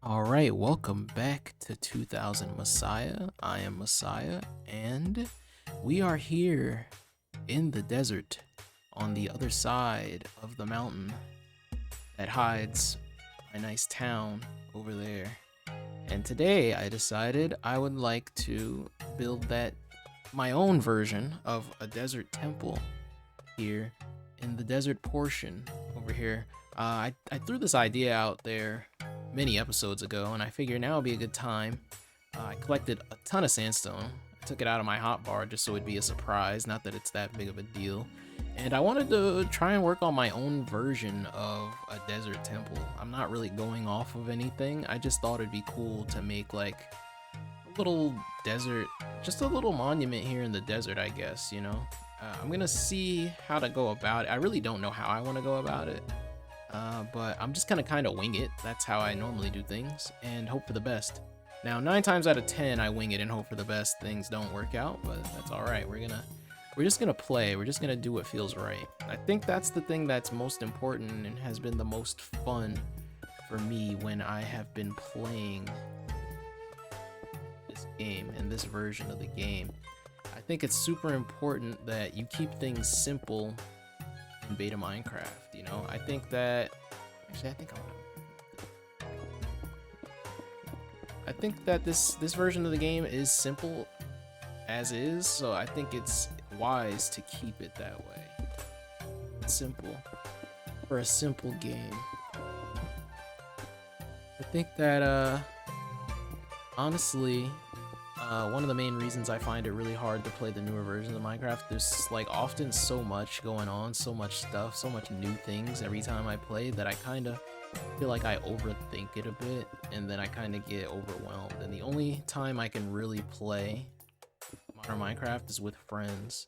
Alright, welcome back to 2000 Messiah. I am Messiah, and we are here in the desert on the other side of the mountain that hides my nice town over there. And today I decided I would like to build my own version of a desert temple here in the desert portion over here. I threw this idea out there many episodes ago, and I figured now would be a good time. I collected a ton of sandstone. I took it out of my hotbar just so it'd be a surprise, not that it's that big of a deal. And I wanted to try and work on my own version of a desert temple. I'm not really going off of anything. I just thought it'd be cool to make like a little desert, just a little monument here in the desert, I guess, you know? I'm gonna see how to go about it. I really don't know how I want to go about it, but I'm just gonna kind of wing it. That's how I normally do things, and hope for the best. Now, 9 times out of 10, I wing it and hope for the best. Things don't work out, but that's all right. We're just gonna play. We're just gonna do what feels right. I think that's the thing that's most important and has been the most fun for me when I have been playing this game and this version of the game. I think it's super important that you keep things simple in beta Minecraft, you know? I think that actually I think that this version of the game is simple as is, so I think it's wise to keep it that way. It's simple for a simple game. I think that honestly, one of the main reasons I find it really hard to play the newer versions of Minecraft, there's like often so much going on, so much stuff, so much new things every time I play that I kind of feel like I overthink it a bit, and then I kind of get overwhelmed. And the only time I can really play modern Minecraft is with friends.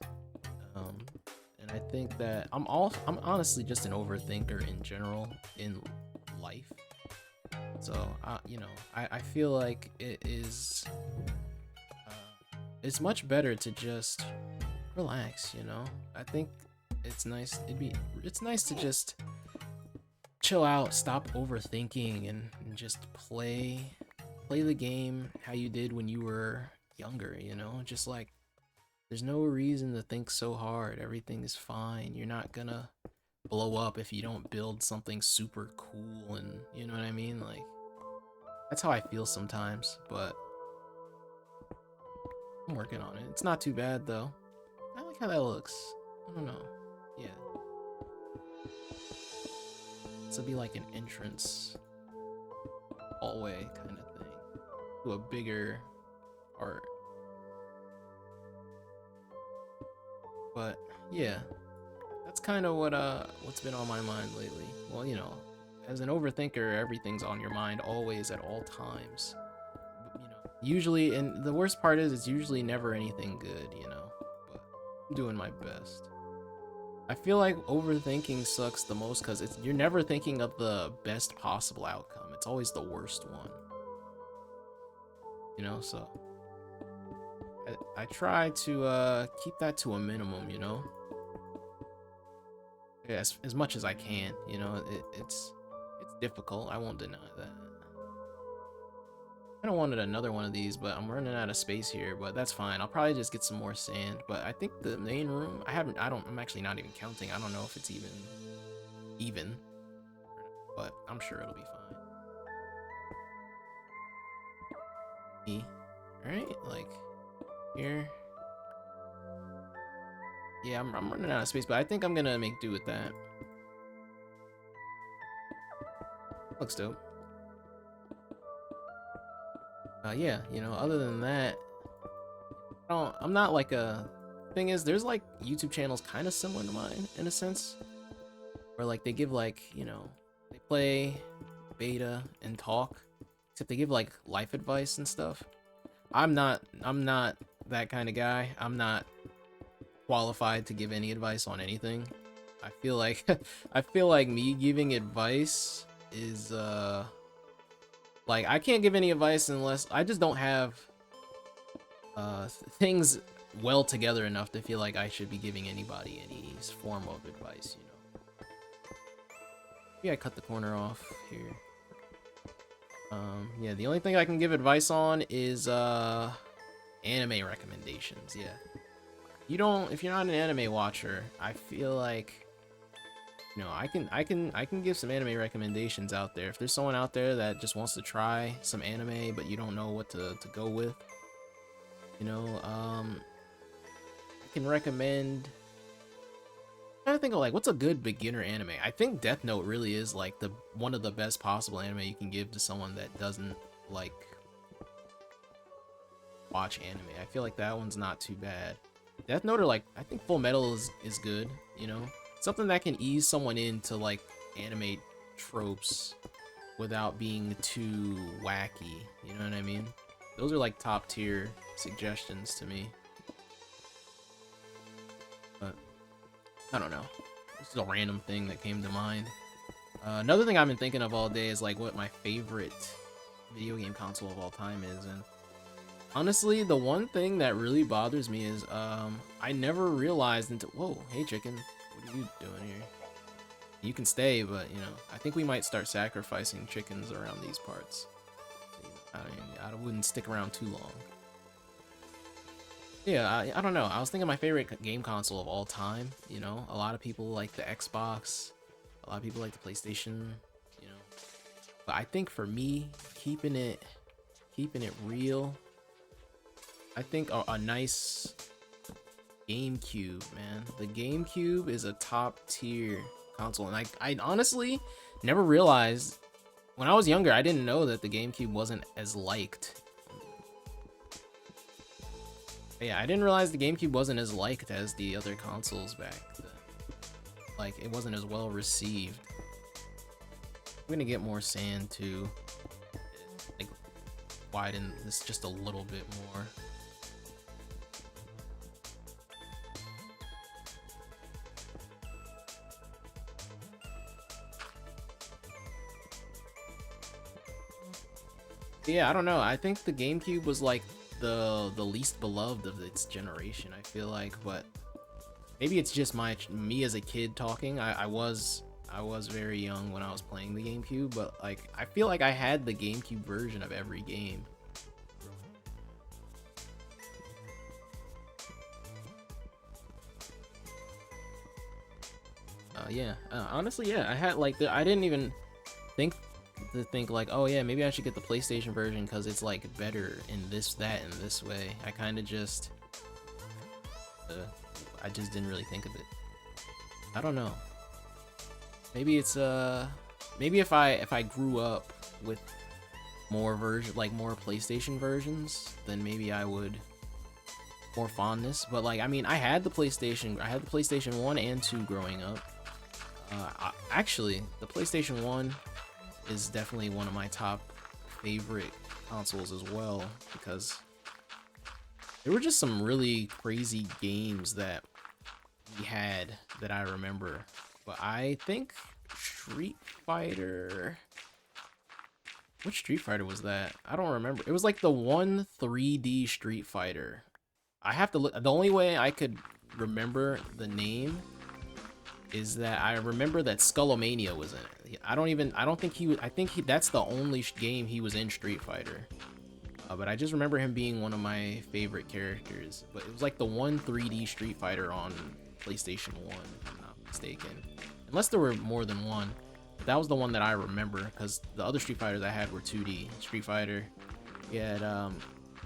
And I think that I'm honestly just an overthinker in general in life. So you know, I feel like it's much better to just relax, you know? I think it's nice to just chill out, stop overthinking, and just play the game how you did when you were younger, you know? Just like there's no reason to think so hard. Everything is fine. You're not gonna blow up if you don't build something super cool, and you know what I mean? Like that's how I feel sometimes, but I'm working on it. It's not too bad though. I like how that looks. I don't know. Yeah. This will be like an entrance hallway kind of thing to a bigger art. But yeah, that's kind of what's been on my mind lately. Well, you know, as an overthinker, everything's on your mind always at all times. You know, usually, and the worst part is it's usually never anything good, you know, but I'm doing my best. I feel like overthinking sucks the most because you're never thinking of the best possible outcome. It's always the worst one, you know. So I try to keep that to a minimum, you know. Yeah, as much as I can, you know. It's difficult. I won't deny that. I don't wanted another one of these, but I'm running out of space here, but that's fine. I'll probably just get some more sand, but I think the main room, I'm actually not even counting. I don't know if it's even, but I'm sure it'll be fine. Alright, like, here. Yeah, I'm running out of space, but I think I'm gonna make do with that. Looks dope. Yeah, you know, other than that, I'm not like a thing is there's like YouTube channels kind of similar to mine in a sense, where like they give like, you know, they play beta and talk, except they give like life advice and stuff. I'm not that kind of guy. I'm not qualified to give any advice on anything. I feel like I feel like me giving advice is like I can't give any advice unless I just don't have things well together enough to feel like I should be giving anybody any form of advice, you know. Maybe I cut the corner off here. Yeah, the only thing I can give advice on is anime recommendations. Yeah. If you're not an anime watcher, I feel like I can give some anime recommendations out there. If there's someone out there that just wants to try some anime but you don't know what to go with, I can recommend. I'm trying to think of like what's a good beginner anime. I think Death Note really is like the one of the best possible anime you can give to someone that doesn't like watch anime. I feel like that one's not too bad. Death Note or like I think Full Metal is good, something that can ease someone into like anime tropes without being too wacky. You know what I mean? Those are like top tier suggestions to me. But I don't know. This is a random thing that came to mind. Another thing I've been thinking of all day is like what my favorite video game console of all time is, and honestly, the one thing that really bothers me is I never realized until whoa, hey chicken, what are you doing here? You can stay, but I think we might start sacrificing chickens around these parts. I wouldn't stick around too long. Yeah, I don't know. I was thinking my favorite game console of all time. A lot of people like the Xbox, a lot of people like the PlayStation. But I think for me, keeping it real, I think a nice GameCube, man. The GameCube is a top tier console, and I honestly never realized when I was younger. I didn't know that the GameCube wasn't as liked. Yeah, I didn't realize the GameCube wasn't as liked as the other consoles back then. Like, it wasn't as well received. I'm gonna get more sand to like widen this just a little bit more. Yeah, I don't know. I think the GameCube was like the least beloved of its generation, I feel like, but maybe it's just me as a kid talking. I was very young when I was playing the GameCube, but like I feel like I had the GameCube version of every game. Yeah, honestly, yeah, I had like I didn't even think like, oh yeah, maybe I should get the PlayStation version because it's like better in this, that, and this way. I kind of just I just didn't really think of it. I don't know. Maybe it's maybe if I grew up with more more PlayStation versions, then maybe I would more fondness. But like, I mean, I had the PlayStation 1 and 2 growing up. Actually, the PlayStation 1 is definitely one of my top favorite consoles as well, because there were just some really crazy games that we had that I remember. But I think Street Fighter... Which Street Fighter was that? I don't remember. It was like the one 3D Street Fighter. I have to look. The only way I could remember the name is that I remember that Skullomania was in it. I don't think that's the only game he was in Street Fighter. But I just remember him being one of my favorite characters. But it was like the one 3D Street Fighter on PlayStation 1, if I'm not mistaken. Unless there were more than one. But that was the one that I remember, because the other Street Fighters I had were 2D. Street Fighter. We had,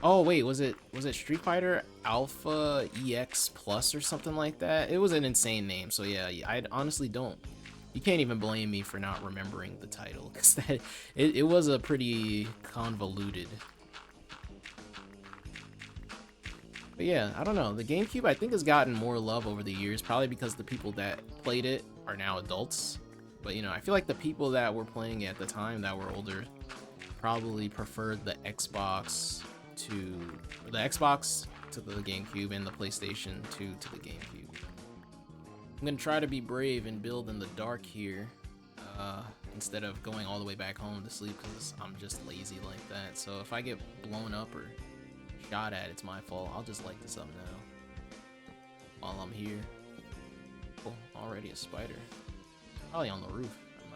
oh wait, was it Street Fighter Alpha EX Plus or something like that? It was an insane name, so yeah, I honestly don't. You can't even blame me for not remembering the title, because it was a pretty convoluted. But yeah, I don't know. The GameCube, I think, has gotten more love over the years, probably because the people that played it are now adults. But I feel like the people that were playing it at the time that were older probably preferred the Xbox to the GameCube and the PlayStation 2 to the GameCube. I'm gonna try to be brave and build in the dark here, instead of going all the way back home to sleep, because I'm just lazy like that. So if I get blown up or shot at, it's my fault. I'll just light this up now while I'm here. Oh, already a spider. Probably on the roof. I'm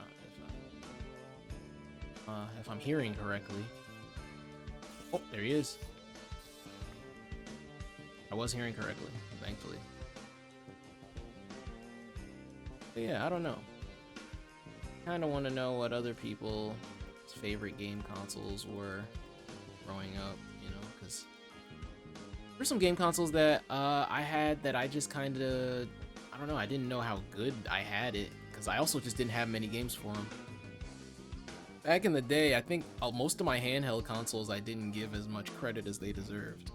not. if I'm hearing correctly. Oh, there he is. I was hearing correctly, thankfully. But yeah, I don't know. Kind of want to know what other people's favorite game consoles were growing up, you know, because there's some game consoles that I had that I just kind of, I don't know, I didn't know how good I had it, because I also just didn't have many games for them. Back in the day, I think most of my handheld consoles I didn't give as much credit as they deserved.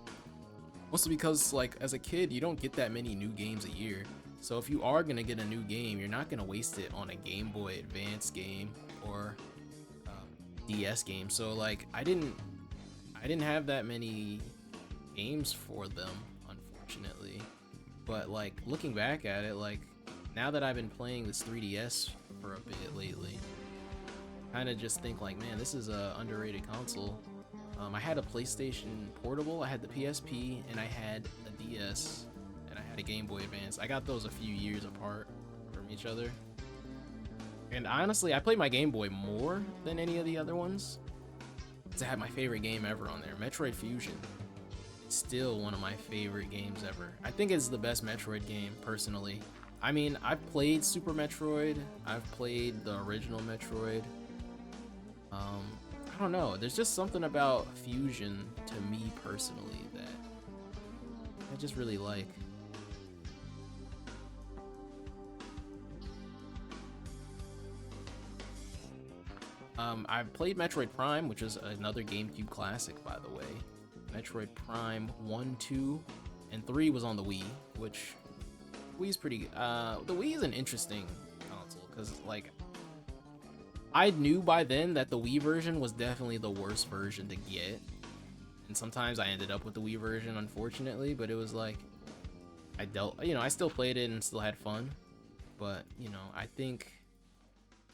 Mostly because, like, as a kid, you don't get that many new games a year. So if you are gonna get a new game, you're not gonna waste it on a Game Boy Advance game or DS game. So like, I didn't have that many games for them, unfortunately. But like, looking back at it, like, now that I've been playing this 3DS for a bit lately, kind of just think like, man, this is a underrated console. I had a PlayStation Portable, I had the PSP, and I had a DS, and I had a Game Boy Advance. I got those a few years apart from each other. And honestly, I played my Game Boy more than any of the other ones, because I had my favorite game ever on there, Metroid Fusion. It's still one of my favorite games ever. I think it's the best Metroid game, personally. I mean, I've played Super Metroid, I've played the original Metroid. I don't know, there's just something about Fusion, to me personally, that I just really like. I've played Metroid Prime, which is another GameCube classic, by the way. Metroid Prime 1, 2, and 3 was on the Wii, which Wii's pretty good. The Wii is an interesting console, because, like, I knew by then that the Wii version was definitely the worst version to get. And sometimes I ended up with the Wii version, unfortunately, but it was like, I still played it and still had fun. But, you know, I think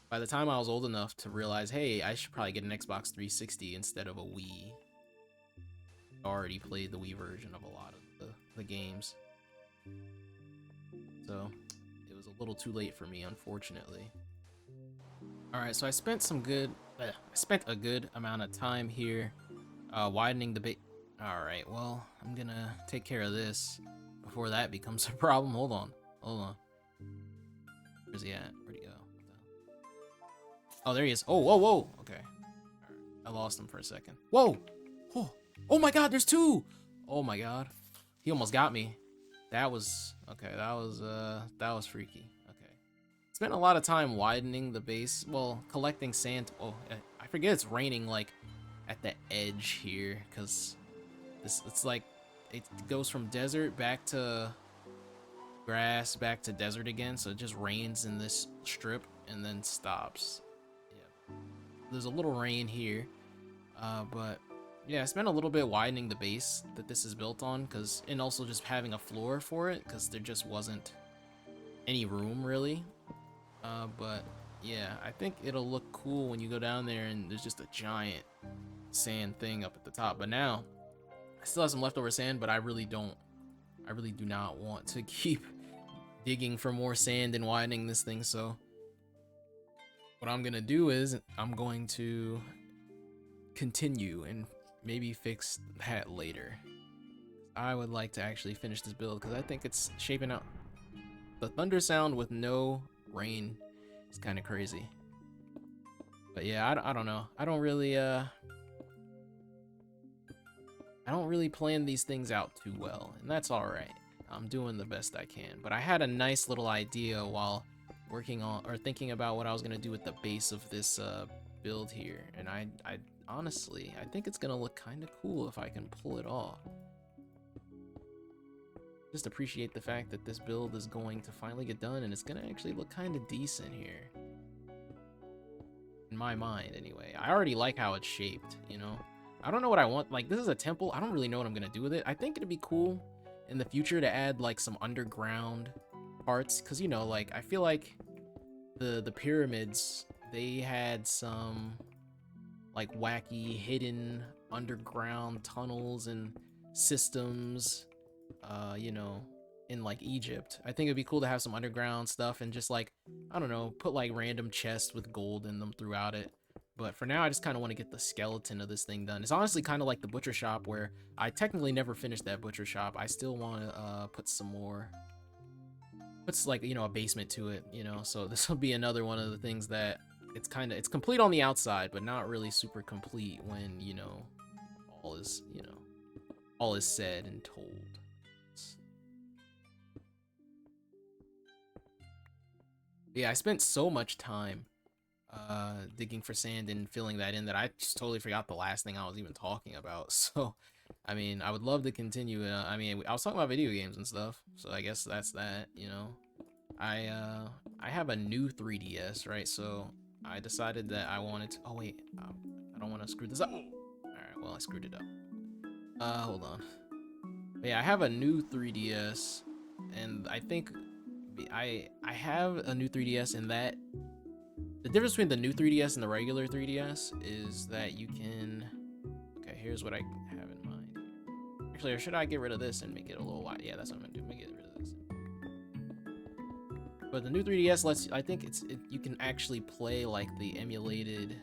by the time I was old enough to realize, hey, I should probably get an Xbox 360 instead of a Wii, I already played the Wii version of a lot of the games. So it was a little too late for me, unfortunately. Alright, so I spent a good amount of time here widening the base. Alright, well, I'm gonna take care of this before that becomes a problem. Hold on. Where's he at? Where'd he go? Oh, there he is. Oh, whoa, whoa. Okay. Right. I lost him for a second. Whoa! Oh my god, there's two! Oh my god. He almost got me. That was freaky. Okay. Spent a lot of time widening the base, well, collecting sand. Oh, I forget it's raining, like, at the edge here, because it's like, it goes from desert back to grass, back to desert again, so it just rains in this strip, and then stops. Yeah. There's a little rain here, but, yeah, I spent a little bit widening the base that this is built on, and also just having a floor for it, because there just wasn't any room, really. But yeah, I think it'll look cool when you go down there and there's just a giant sand thing up at the top. But now, I still have some leftover sand, but I really do not want to keep digging for more sand and widening this thing. So what I'm gonna do is I'm going to continue and maybe fix that later. I would like to actually finish this build because I think it's shaping out. The thunder sound with no rain is kind of crazy. But yeah, I don't know. I don't really plan these things out too well, and that's all right. I'm doing the best I can. But I had a nice little idea while working on or thinking about what I was gonna do with the base of this build here, and I honestly, I think it's gonna look kind of cool if I can pull it off. Just appreciate the fact that this build is going to finally get done, and it's gonna actually look kind of decent here. In my mind, anyway. I already like how it's shaped, you know? I don't know what I want. Like, this is a temple. I don't really know what I'm gonna do with it. I think it'd be cool in the future to add, like, some underground parts, because, you know, like, I feel like the pyramids, they had some, like, wacky, hidden underground tunnels and systems, you know, in like Egypt. I think it'd be cool to have some underground stuff and just like, I don't know, put like random chests with gold in them throughout it. But for now, I just kind of want to get the skeleton of this thing done. It's honestly kind of like the butcher shop, where I technically never finished that butcher shop. I still want to put some more, puts like, you know, a basement to it, you know. So this will be another one of the things that it's complete on the outside, but not really super complete when, you know, all is, you know, all is said and told. Yeah, I spent so much time digging for sand and filling that in that I just totally forgot the last thing I was even talking about. So, I mean, I would love to continue. I mean, I was talking about video games and stuff, so I guess that's that, you know. I have a new 3DS, right? So I decided that I wanted to. Oh wait, I don't want to screw this up. All right, well I screwed it up. Hold on. But yeah, I have a new 3DS, and I think I have a new 3DS, and that the difference between the new 3DS and the regular 3DS is that you can. Okay, here's what I have in mind. Actually, or should I get rid of this and make it a little wide? Yeah, that's what I'm gonna do. Make it rid of this. But the new 3DS lets, I think you can actually play like the emulated.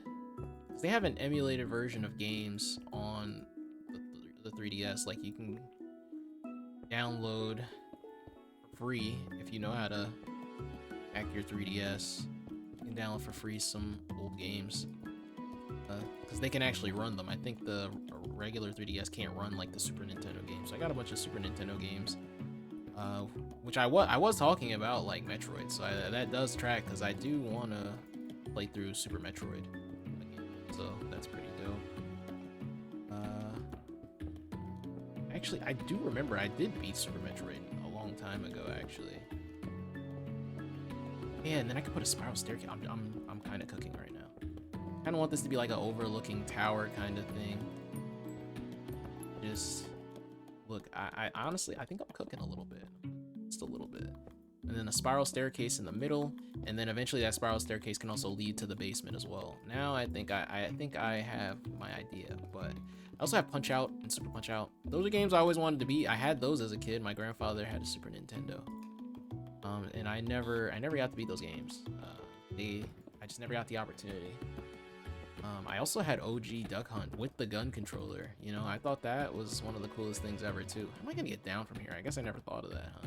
They have an emulated version of games on the 3DS. Like you can download for free if you know how to hack your 3DS. You can download for free some old games because they can actually run them. I think the regular 3DS can't run like the Super Nintendo games. So I got a bunch of Super Nintendo games. Which I was talking about, like Metroid, so that does track because I do want to play through Super Metroid again, so that's pretty dope. Actually, I do remember I did beat Super Metroid a long time ago, actually. Yeah, and then I could put a spiral staircase. I'm kind of cooking right now. Kind of want this to be like an overlooking tower kind of thing. Just look, I honestly, I think I'm cooking a little bit. Just a little bit. And then a spiral staircase in the middle, and then eventually that spiral staircase can also lead to the basement as well. Now I think I have my idea, but I also have Punch Out and Super Punch Out. Those are games I always wanted to beat. I had those as a kid. My grandfather had a Super Nintendo. And I never got to beat those games. I just never got the opportunity. I also had OG Duck Hunt with the gun controller. You know, I thought that was one of the coolest things ever too. How am I gonna get down from here? I guess I never thought of that, huh?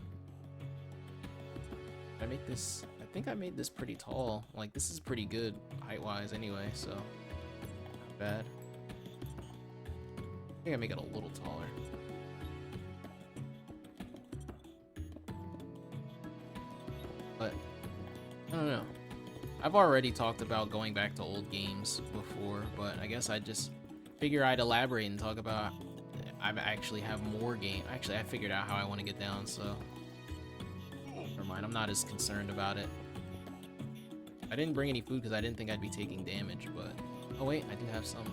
Did I make this? I think I made this pretty tall. Like, this is pretty good height-wise anyway, so not bad. I think I make it a little taller. But I don't know. I've already talked about going back to old games before, but I guess I just figure I'd elaborate and talk about I actually have more game. Actually, I figured out how I want to get down, so never mind. I'm not as concerned about it. I didn't bring any food because I didn't think I'd be taking damage, but oh wait, I do have some.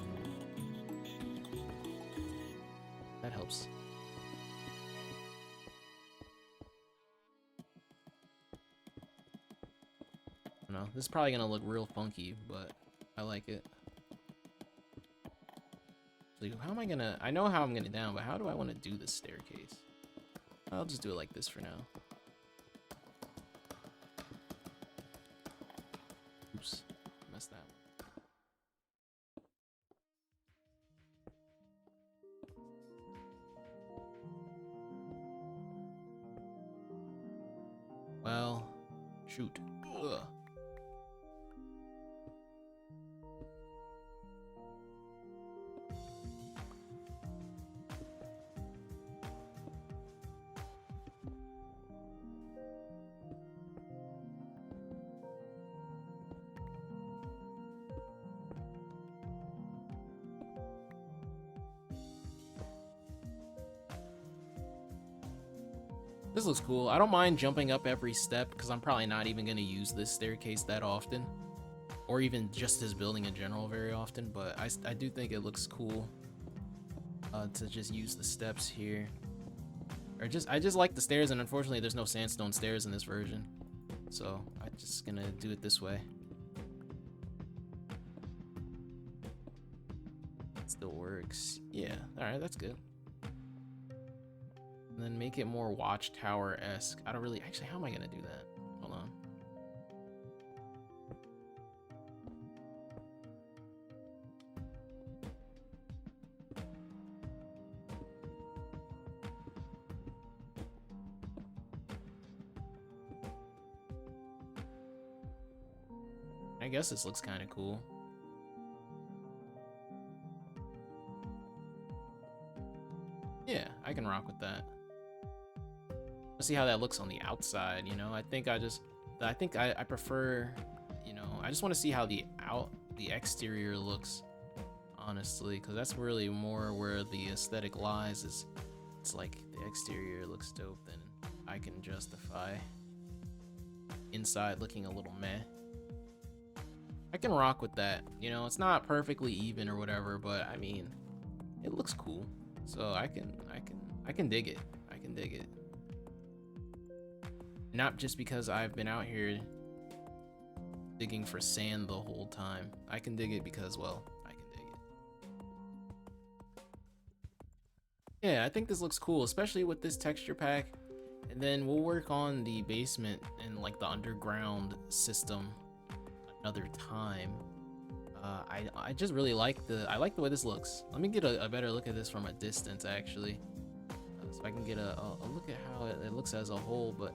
That helps. I don't know. This is probably gonna look real funky, but I like it. So how am I gonna? I know how I'm gonna down, but how do I want to do this staircase? I'll just do it like this for now. Oops, messed that one. Well, shoot. Ugh. This looks cool. I don't mind jumping up every step because I'm probably not even going to use this staircase that often, or even just this building in general very often, but I do think it looks cool to just use the steps here. Or I just like the stairs, and unfortunately there's no sandstone stairs in this version, so I'm just gonna do it this way. It still works. Yeah, alright, that's good. And then make it more watchtower-esque. I don't really... Actually, how am I going to do that? Hold on. I guess this looks kind of cool. Yeah, I can rock with that. Let's see how that looks on the outside, you know? I think I prefer, you know, I just want to see how the exterior looks, honestly, because that's really more where the aesthetic lies. Is it's like the exterior looks dope, then I can justify inside looking a little meh. I can rock with that, you know. It's not perfectly even or whatever, but I mean, it looks cool, so I can dig it. I can dig it. Not just because I've been out here digging for sand the whole time. I can dig it because, well, I can dig it. Yeah, I think this looks cool, especially with this texture pack. And then we'll work on the basement and like the underground system another time. I just really like the way this looks. Let me get a better look at this from a distance, actually, so I can get a look at how it looks as a whole. But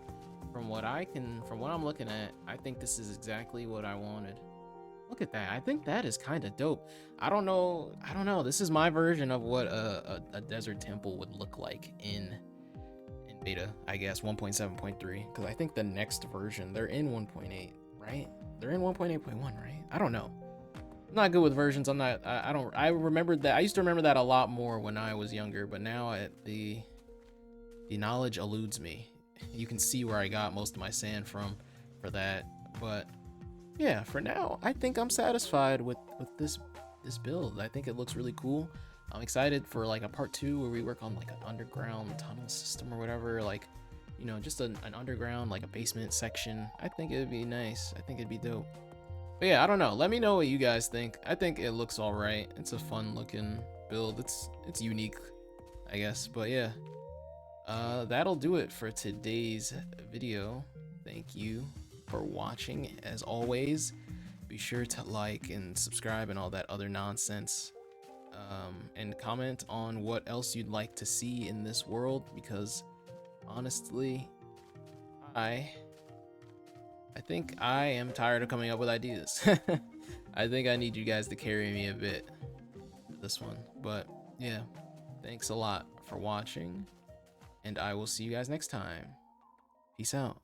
from what I'm looking at, I think this is exactly what I wanted. Look at that. I think that is kind of dope. I don't know. This is my version of what a desert temple would look like in beta, I guess 1.7.3, because I think the next version, they're in 1.8, right? They're in 1.8.1, right? I don't know. I'm not good with versions. I remembered that. I used to remember that a lot more when I was younger, but now the knowledge eludes me. You can see where I got most of my sand from for that. But yeah, for now, I think I'm satisfied with this build. I think it looks really cool. I'm excited for like a part 2 where we work on like an underground tunnel system or whatever, like, you know, just an underground, like a basement section. I think it'd be nice. I think it'd be dope. But yeah, I don't know. Let me know what you guys think. I think it looks all right. It's a fun looking build. It's unique, I guess. But yeah, that'll do it for today's video. Thank you for watching. As always, be sure to like and subscribe and all that other nonsense. And comment on what else you'd like to see in this world, because honestly, I think I am tired of coming up with ideas. I think I need you guys to carry me a bit for this one. But yeah, thanks a lot for watching, and I will see you guys next time. Peace out.